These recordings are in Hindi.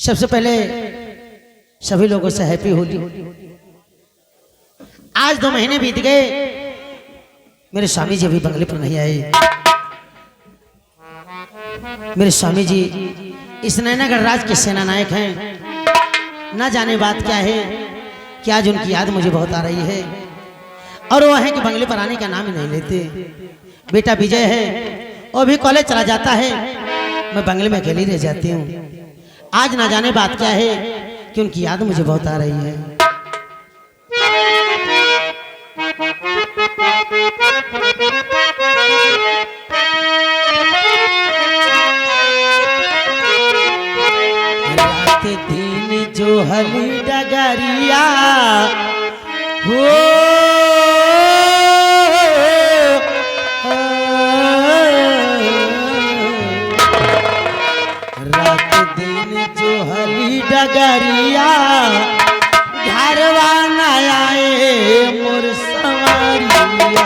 सबसे पहले सभी लोगों से हैप्पी होली। आज 2 महीने बीत गए, मेरे स्वामी जी अभी बंगले पर नहीं आए। मेरे स्वामी जी इस नैनागढ़ राज के सेना नायक हैं। ना जाने बात क्या है कि आज उनकी याद मुझे बहुत आ रही है और वो है कि बंगले पर आने का नाम ही नहीं लेते। बेटा विजय है, वो भी कॉलेज चला जाता है, मैं बंगले में अकेली रह जाती हूँ। आज ना जाने बात क्या है कि उनकी याद मुझे बहुत आ रही है। रात दिन जो हली डगरिया हो, रात दिन जो हली डगरिया घरवा न आए मोर सवारिया।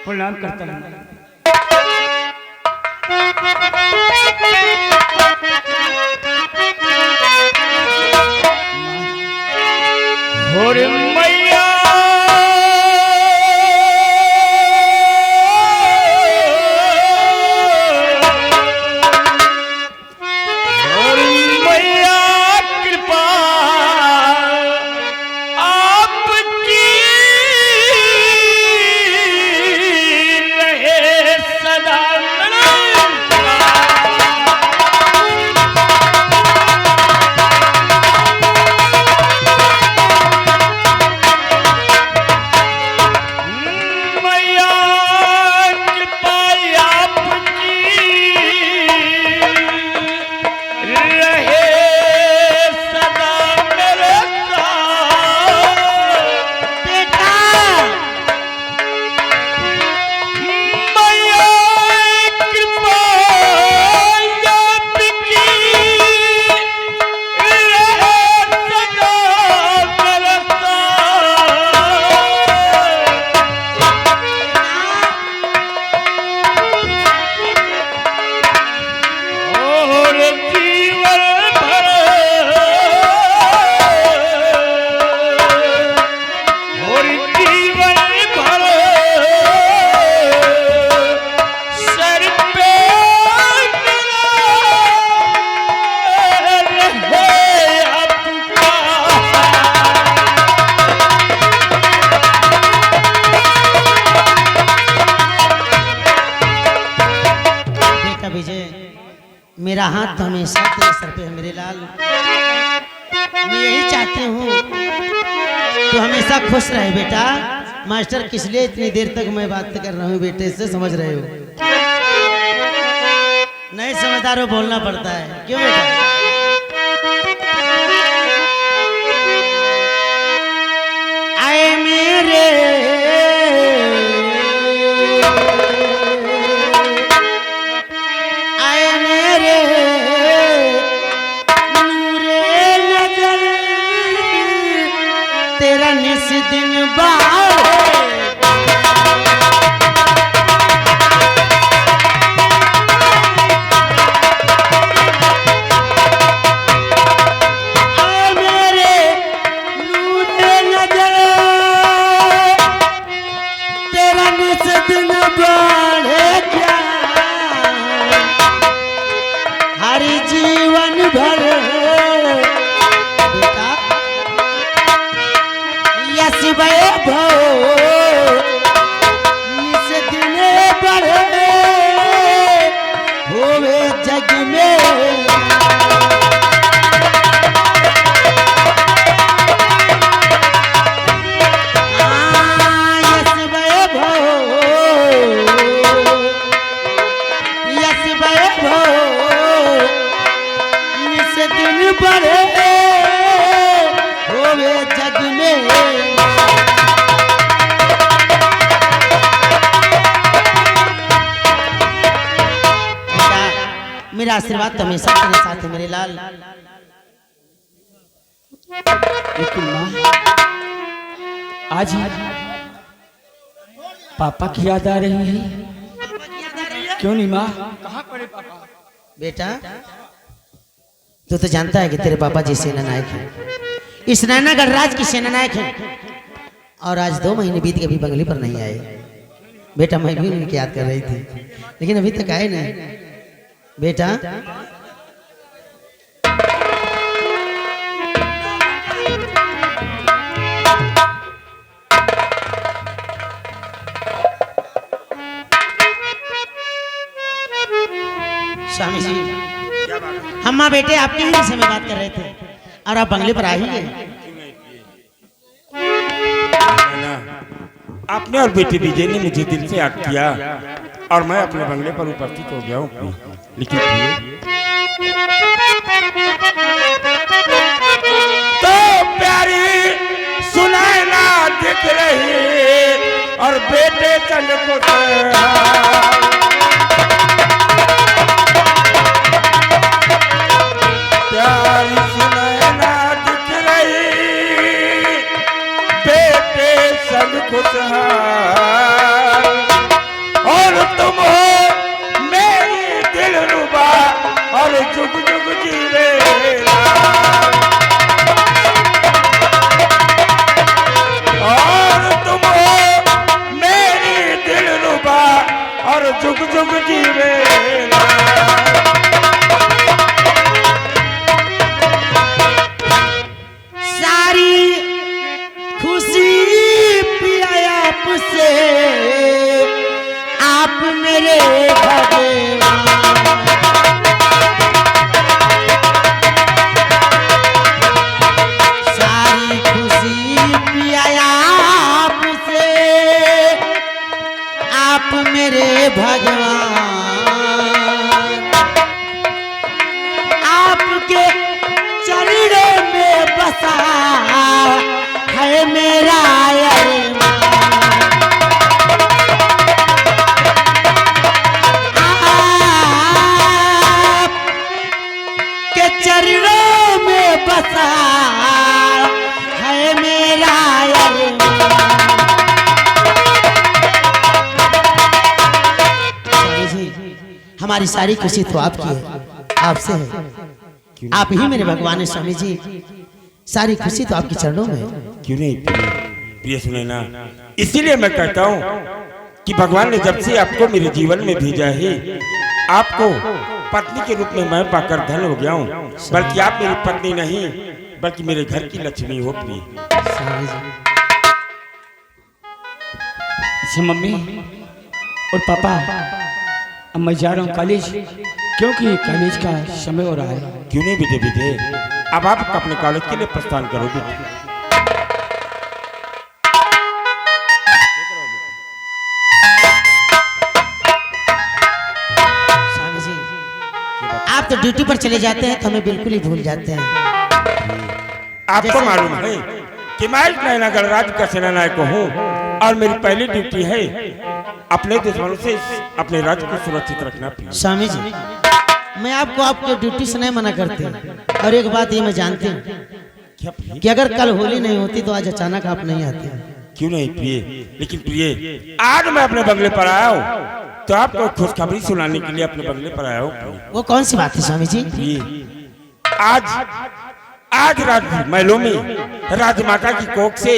प्रणाम करता हूँ। मैया कृपा आपकी विजय, मेरा हाथ तो हमेशा तेरे सर पे है मेरे लाल। मैं यही चाहती हूँ तो हमेशा खुश रहे बेटा। मास्टर किस लिए इतनी देर तक मैं बात कर रहा हूँ बेटे से, समझ रहे हो? नहीं समझदार हो, बोलना पड़ता है। क्यों बेटा? आए मेरे तेरा निस दिन मेरे नूरे नजर तेरा निस दिन बढ़े क्या, हर जीवन भर निस दिन बढ़े होवे जग में। यस वैभव निस दिन बढ़े होवे जग में। मेरा आशीर्वाद तो हमेशा तेरे साथ है मेरे लाल। लेकिन माँ, आज पापा की याद आ रही है, क्यों नहीं माँ? कहाँ पड़े पापा? बेटा तू तो जानता है कि तेरे पापा जी सेना नायक हैं, इस नैना गणराज की सेना नायक हैं, और आज 2 महीने बीत के अभी बंगले पर नहीं आए। बेटा मैं भी उनकी याद कर रही थी, लेकिन अभी तक आए नहीं। बेटा स्वामी जी, हम माँ बेटे आपके ही विषय में बात कर रहे थे और आप बंगले पर आ ही गए। आपने और बेटे विजय ने मुझे दिल से याद किया और मैं अपने बंगले पर उपस्थित हो गया हूँ। लेकिन तो प्यारी सुनैना दिख रही और बेटे चल को प्यारी सुनैना दिख रही, बेटे सब खुशहाल, और तुम हो मेरी दिलरुबा और जुग जुग जीवेला, और तुम हो मेरी दिलरुबा और जुग जुग जीवेला। आप मेरे भगवान, सारी खुशी पिया आपसे, आप मेरे भगवान, आपके चरणों में बसा है मेरा अरमान। चरणों में बसा है मेरा अरमान। हमारी सारी खुशी तो आपकी है, आपसे है। आप ही मेरे भगवान है स्वामी जी, सारी खुशी तो आपके चरणों में है। क्यों नहीं प्रिय सुनैना, इसीलिए मैं कहता हूँ कि भगवान ने जब से आपको मेरे जीवन में भेजा है, आपको पत्नी के रूप में मैं पाकर धन हो गया हूँ, बल्कि आप मेरी पत्नी नहीं बल्कि मेरे घर की लक्ष्मी हो प्रिय। मम्मी और पापा, अब मैं जा रहा हूँ कॉलेज, क्योंकि कॉलेज का समय हो रहा है। क्यों नहीं बेटे विजय, अब आप अपने कॉलेज के लिए प्रस्थान करो बेटे। स्वामी जी, आप तो ड्यूटी पर चले जाते हैं तो हमें बिल्कुल ही भूल जाते हैं। आपको मालूम है कि मैं इस नैना गणराज्य का सेनानायक हूँ और मेरी पहली ड्यूटी है अपने दुश्मनों से अपने राज्य को सुरक्षित रखना। स्वामी जी, मैं आपको आपके ड्यूटी से नहीं मना करती, और एक बात ये मैं जानती हूँ कि अगर कल होली नहीं होती तो आज अचानक आप नहीं आते। क्यों नहीं प्रिय, लेकिन प्रिय आज मैं अपने बंगले पर आया हूँ तो आपको खुशखबरी सुनाने के लिए अपने बंगले पर आया हूँ। वो कौन सी बात है स्वामी जी? आज राजमहलों में राजमाता की कोख से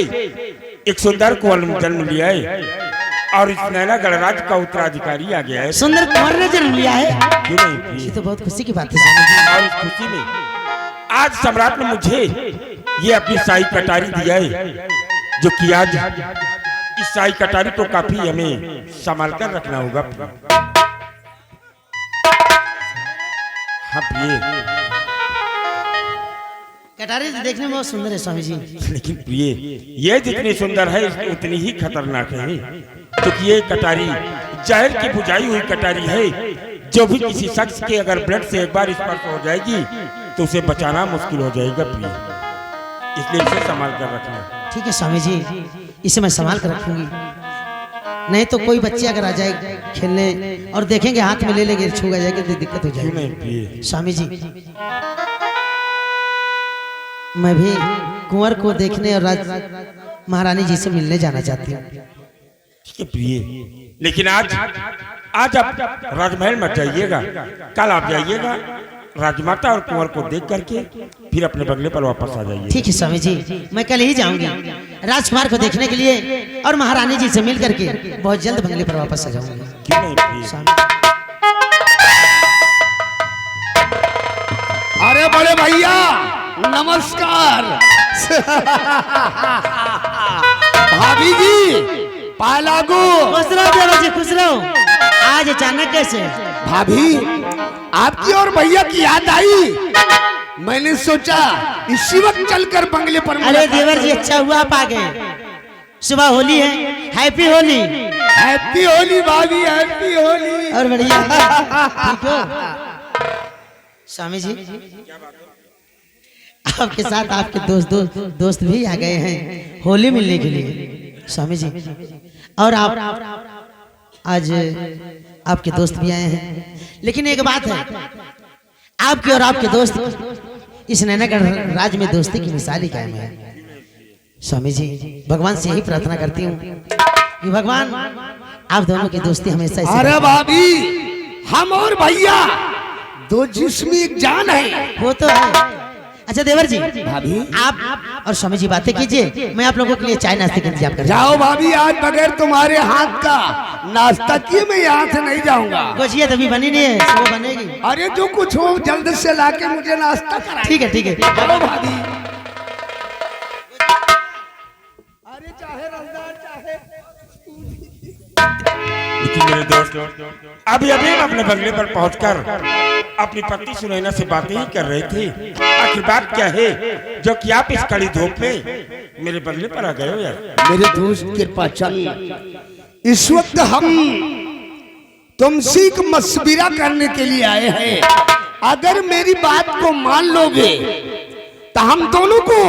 एक सुंदर कुंवर जन्म लिया है और इस नैना गणराज्य का उत्तराधिकारी आ गया है। सुंदर कुंवर ने जन्म लिया है? क्यों नहीं, ये तो बहुत खुशी की बात है स्वामी जी। और इस खुशी में आज सम्राट ने मुझे ये अपनी शाही कटारी दिया है, जो कि आज इस शाही कटारी को काफी हमें संभाल कर रखना होगा। हाँ प्रिय, कटारी तो देखने में बहुत सुंदर है स्वामी जी, लेकिन प्रिय ये जितनी सुंदर है उतनी ही खतरनाक है, क्योंकि ये कटारी जहर की बुझाई हुई कटारी है, जो भी किसी शख्स के अगर ब्लड से एक बार स्पर्श हो जाएगी तो उसे बचाना मुश्किल हो जाएगा प्रिय, इसलिए इसे संभाल कर रखना। ठीक है स्वामी जी, इसे मैं संभाल कर रखूंगी, नहीं तो कोई बच्चे अगर आ जाए खेलने और देखेंगे हाथ में ले लेंगे छूगा जाएगा तो दिक्कत हो क्यों जाएगी। नहीं प्रिय, स्वामी जी, मैं भी कुंवर को देखने और महारानी जी से मिलने जाना चाहती हूँ। ठीक है प्रिय, लेकिन आज आप राजमहल मत जाइएगा, कल आप जाइएगा राजमाता और कुंवर को देख करके फिर अपने बंगले पर वापस आ जाइए। ठीक है स्वामी जी, मैं कल ही जाऊंगी राजकुमार को देखने के लिए और महारानी जी से मिल करके बहुत जल्द बंगले पर वापस आ जाऊंगी। क्यों नहीं प्रिय? अरे बड़े भैया नमस्कार। भाभी जी पालागो। खुश रहो देवर जी, खुश रहो। आज अचानक कैसे? भाभी आपकी और भैया की याद आई, मैंने सोचा इसी वक्त चलकर बंगले पर। अरे देवर जी, अच्छा हुआ आप आ गए, सुबह होली है, हैप्पी होली। हैप्पी होली भाभी, हैप्पी होली। और बढ़िया ठीक हो स्वामी जी? आपके साथ आपके दोस्त भी आ गए हैं होली मिलने के लिए स्वामी जी, और आप आज आपके दोस्त भी आए हैं, लेकिन एक बात है, आपके और आपके दोस्त इस नैनागढ़ राज में दोस्ती की मिसाल ही कायम है स्वामी जी। भगवान से यही प्रार्थना करती हूँ कि भगवान आप दोनों की दोस्ती हमेशा। अरे भाभी हम और भैया दो जिस्म एक जान है। वो तो है। अच्छा देवर जी, भाभी आप और स्वामी जी बातें कीजिए, मैं आप लोगों के लिए चाय नाश्ते का इंतजाम कर। जाओ भाभी, आज बगैर तुम्हारे हाथ का नाश्ता किए मैं यहाँ से नहीं जाऊंगा। कुछ तभी बनी नहीं है, सुबह बनेगी। अरे जो कुछ हो जल्द से लाके मुझे नाश्ता करा। ठीक है ठीक है। चलो भाभी। अरे चाहे रसदार चाहे। लेकिन मेरे दोस्त अभी हम अपने बंगले पर पहुंचकर अपनी पत्नी सुनैना से बातें ही कर रहे थे। आखिर बात क्या है जो कि आप इस कड़ी धूप में मेरे बंगले पर आ गए हो यार? मेरे दोस्त कृपा चंद, इस वक्त हम तुमसे एक मशविरा करने के लिए आए हैं। अगर मेरी बात को मान लोगे तो हम दोनों को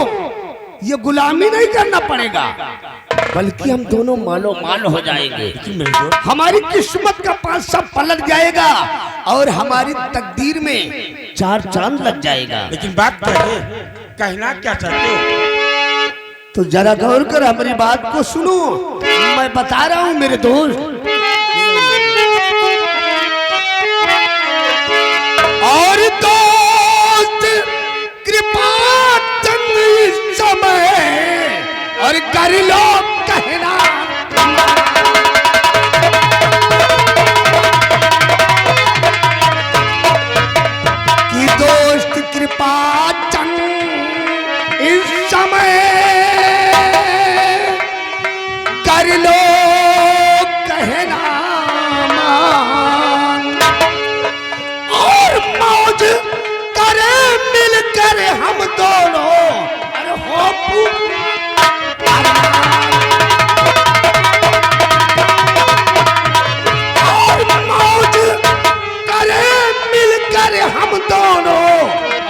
ये गुलामी नहीं करना पड़ेगा, बल्कि हम दोनों मालो माल हो जाएंगे। हमारी किस्मत का पांचा पलट जाएगा और हमारी तकदीर में चार चांद लग जाएगा। लेकिन बात क्या है, कहना क्या चाहते हो? तो जरा गौर कर हमारी बात को सुनो, मैं बता रहा हूँ मेरे दोस्त। और दोस्त कृपा चंद इस समय और कर लो कहना। कि दोस्त कृपा चंद इस समय कर लो कहना मान। हम दोनों, अरे हो और मौज करे मिलकर हम दोनों,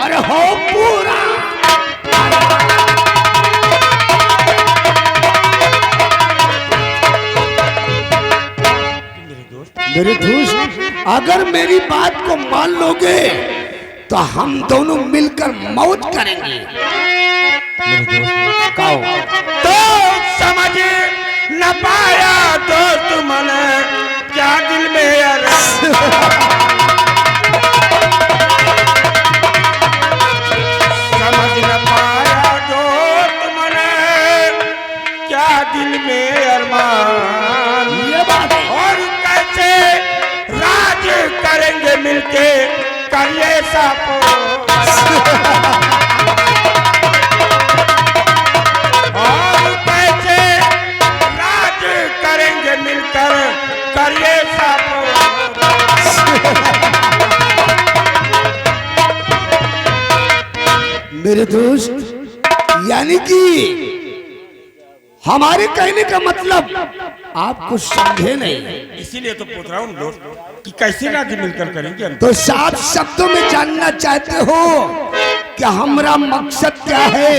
अरे हो पूरा। मेरे दोस्त, अगर मेरी बात को मान लोगे तो हम दोनों मिलकर मौज करेंगे। कहो तो समझ न पाया दोस्त मन क्या दिल में समझ न पाया दोस्त मन क्या दिल में अरमान। ये बात है। और कैसे राज करेंगे मिलके करिए सापो। और कैसे राज करेंगे मिलकर करिए सापो। मेरे दोस्त, यानी कि हमारे कहने का मतलब आप कुछ समझे नहीं। इसीलिए तो पूछ रहा हूँ दोस्त कि कैसे राज्य मिलकर करेंगे हम। तो साफ शब्दों में जानना चाहते हो कि हमारा मकसद क्या है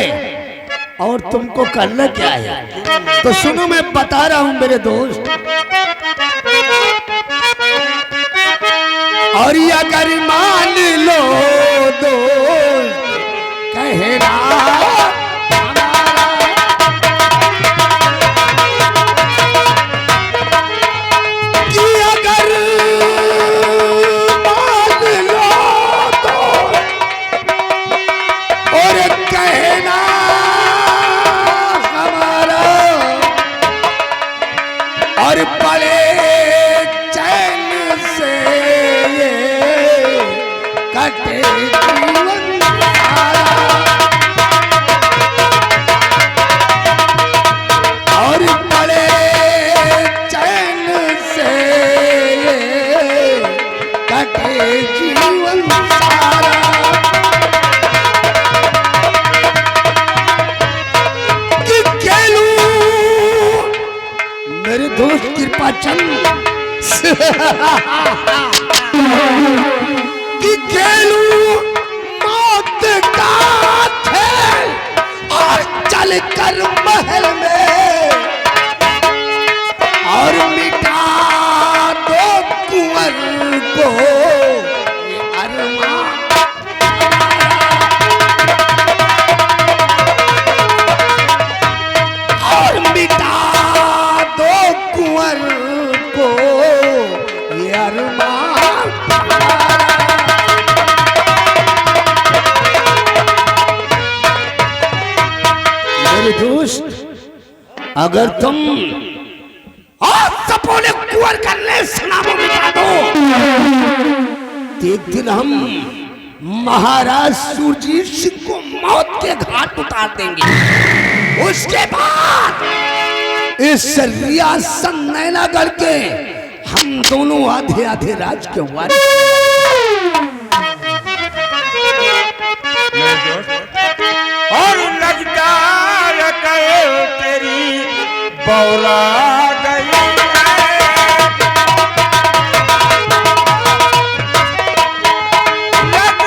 और तुमको करना क्या है? तो सुनो, मैं बता रहा हूं मेरे दोस्त। और अगर मान लो दोस्त कहना और बड़े चैन से ये कटे जीवन सारा। और बड़े चैन से ये कटे जीवन सारा। कि खेलू मेरे दोस्त कृपा चंद कि खेलू मौत का खेल और चल कर महल में और मिटा दो कुंवर को ये अरमान। और मिटा दो कुंवर को ये अरमान। मेरे दोस्त, अगर तुम और सपोले कुंवर करने सलामो मिटा दो तो एक दिन हम महाराज सुरजीत सिंह को मौत के घाट उतार देंगे। उसके बाद इस रियासत नैनागढ़ के हम दोनों आधे आधे राज के वारिस। और लगता है तेरी बौला गई है।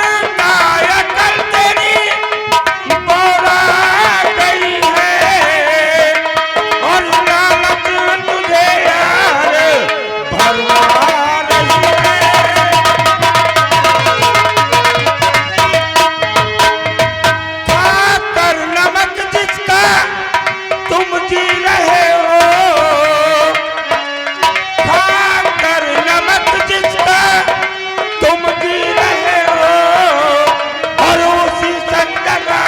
लगता है तेरी बौला गई है। और लालच तुझे यार भरवा रही है। खाकर नमक जिसका तुम जी रहे हो। खाकर नमक जिसका तुम जी रहे हो। और उसी संगमा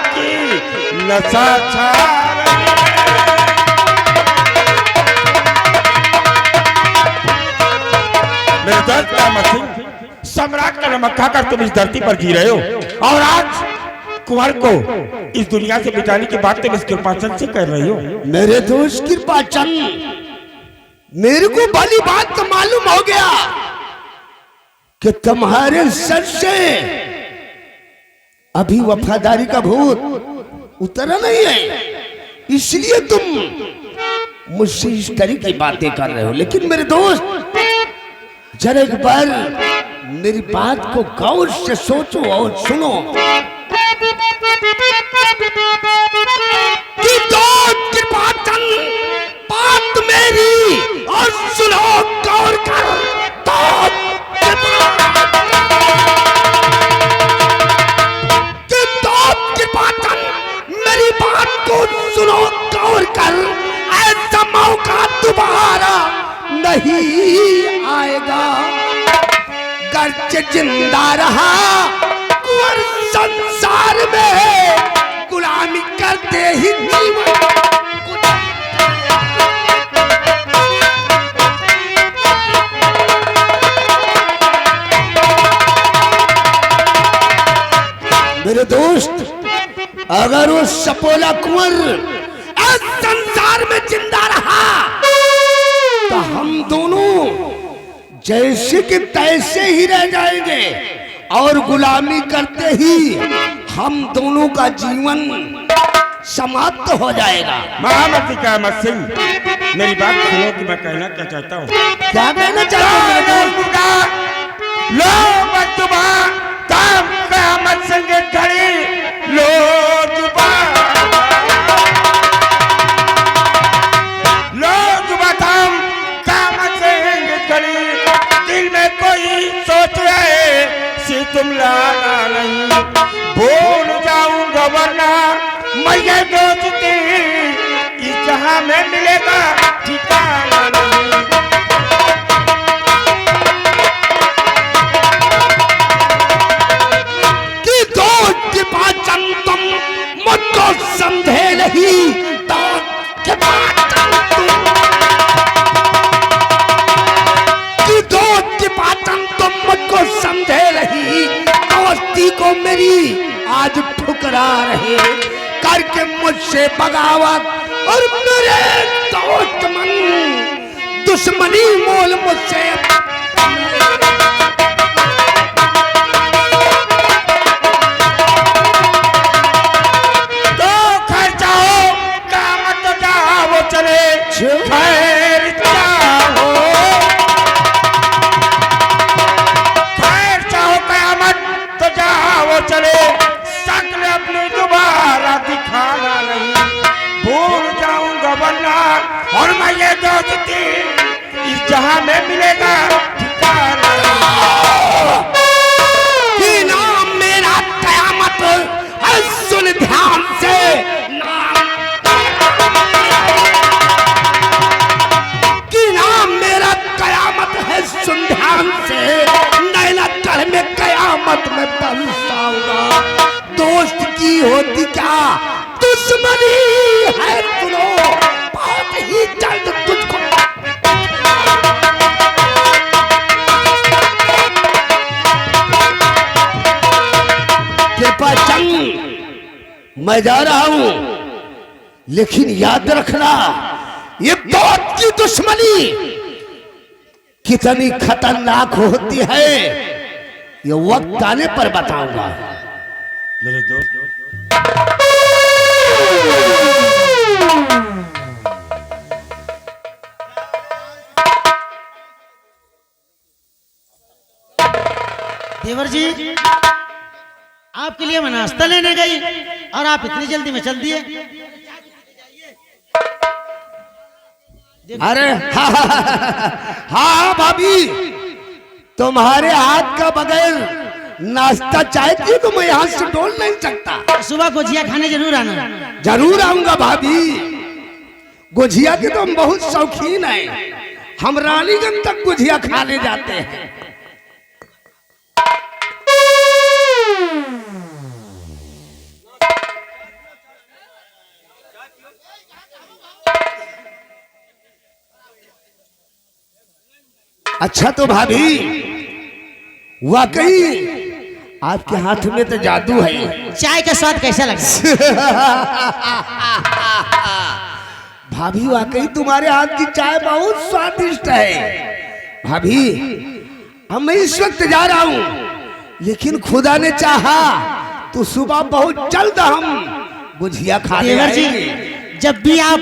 की नशा छा रही है। मेरे दर्द का मसीह सम्राट का नमक खाकर तुम इस धरती पर जी रहे हो। और आज कुंवर को इस दुनिया से मिटाने की बात तुम इस कृपाचंद से कर रही हो। मेरे दोस्त कृपा चंद, मेरे को भली बात तो मालूम हो गया कि तुम्हारे सर से अभी वफादारी का भूत उतरा नहीं है, इसलिए तुम मुझसे इस तरह की बातें कर रहे हो। लेकिन मेरे दोस्त, जरा एक बार मेरी बात को गौर से सोचो और सुनो कि दो कृपाचन बात मेरी और सुनो गौर कर। मेरी बात को सुनो गौर कर, ऐसा मौका दोबारा नहीं आएगा। गर्ज जिंदा रहा कुंवर संसार में, गुलामी करते ही जीवन मेरे दोस्त, अगर वो सपोला कुंवर इस संसार में जिंदा रहा तो हम दोनों जैसे कि तैसे ही रह जाएंगे और गुलामी करते ही हम दोनों का जीवन समाप्त हो जाएगा। महामती का अहमद सिंह, मेरी बात सुनो कि मैं कहना क्या चाहता हूँ। क्या कहना चाहते हो? लो बतुबा काम कयामत सिंह घड़ी लो जुबा, लो जुबा थाम कयामत सिंह घड़ी। दिल में कोई सोच रहे सी तुम लाना नहीं, भूल जाऊंगा वरना मैं ये दोस्ती इस जहां में मिलेगा ठिकाना नहीं। तुम मुझको समझे नहीं तो तुम मुझको समझे नहीं, दोस्ती को मेरी आज ठुकरा रहे करके मुझसे बगावत और मेरे दोस्त मन दुश्मनी मोल मुझसे। खैर चाहो, खैर चाहो कयामत तो जाओ चले, शक्ल अपनी दोबारा दिखाना नहीं, भूल जाऊंगा वरना और मैं ये दोस्ती इस जहां में मिलेगा ठिकाना नहीं। कि नाम मेरा कयामत है, सुन ध्यान से, सुन ध्यान से, नैना कर में कयामत में तरसाऊंगा। दोस्त की होती क्या दुश्मनी है, सुनो बहुत ही जल्द तुझको। कृपा चंद, मैं जा रहा हूं, लेकिन याद रखना ये दोस्त की दुश्मनी कितनी खतरनाक होती है, ये वक्त आने पर बताऊंगा। मेरे दोस्त, देवर जी, आपके लिए मैं नाश्ता लेने गई और आप इतनी जल्दी में चल दिए। अरे हाँ भाभी, तुम्हारे हाथ का बगैर नाश्ता चाय की तो मैं यहाँ से डोल नहीं सकता। सुबह गुजिया खाने जरूर आना। जरूर आऊंगा भाभी, गुजिया के तो हम बहुत शौकीन हैं, हम रानीगंज तक गुजिया खाने जाते हैं। अच्छा तो भाभी, वाकई आपके हाथ में तो जादू है। चाय का स्वाद कैसा लगा? भाभी वाकई तुम्हारे हाथ की चाय बहुत स्वादिष्ट है। भाभी, हम मैं इस वक्त जा रहा हूं, लेकिन खुदा ने चाहा तो सुबह बहुत जल्द हम गुझिया खाने देवर जी, आएंगे। जब भी आप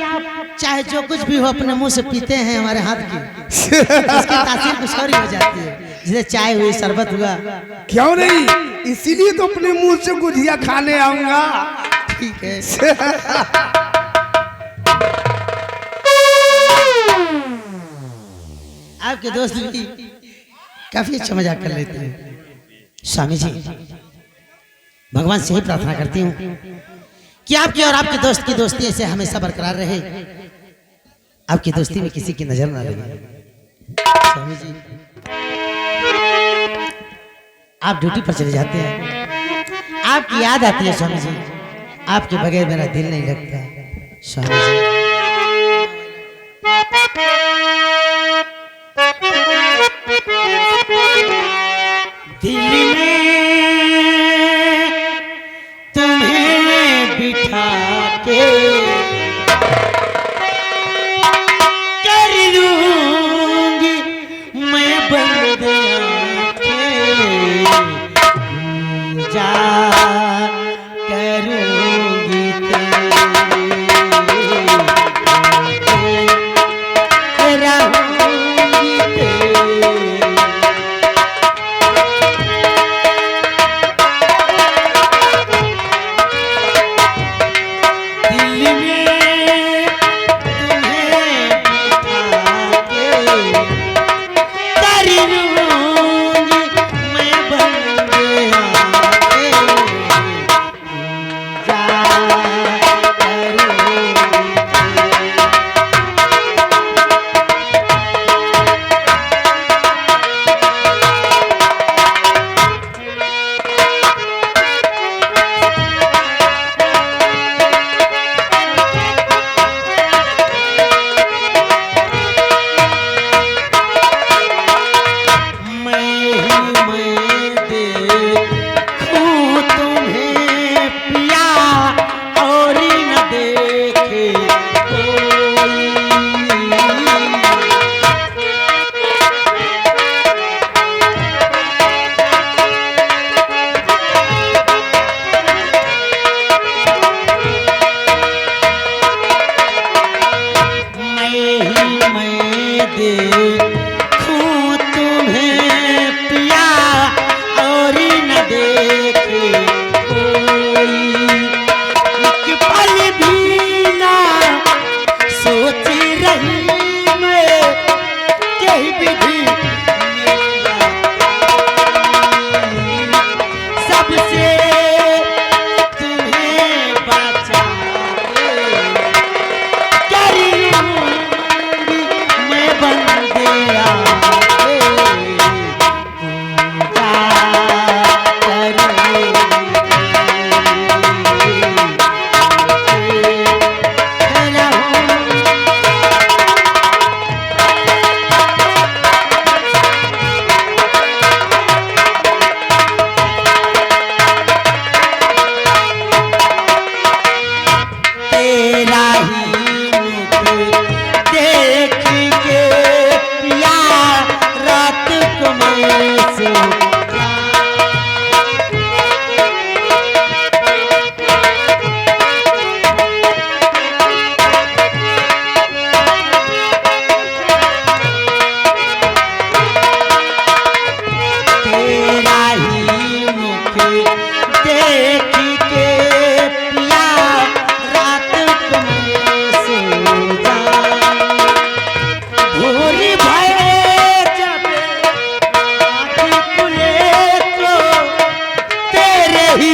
चाहे जो कुछ भी हो अपने मुंह से पीते हैं हमारे हाथ की, उसकी तासीर कुछ और ही हो जाती है, जैसे चाय हुई, शरबत हुआ। क्यों नहीं, इसीलिए तो अपने मुंह से गुझिया खाने आऊंगा। ठीक है। आपके दोस्त भी काफी अच्छा मजाक कर लेते हैं। स्वामी जी, भगवान से ही प्रार्थना करती हूँ कि आपकी और आपके दोस्त की दोस्ती ऐसे हमेशा बरकरार रहे, आपकी दोस्ती में किसी की नजर ना लगे। स्वामी जी, आप ड्यूटी पर चले जाते हैं, आपकी याद आती है स्वामी जी, आपके बगैर मेरा दिल नहीं लगता। स्वामी जी, दिल में तुम्हें बिठा के कर लूंगी मैं बंद आंखें, पूजा करूंगी रहूंगी तेरी। ही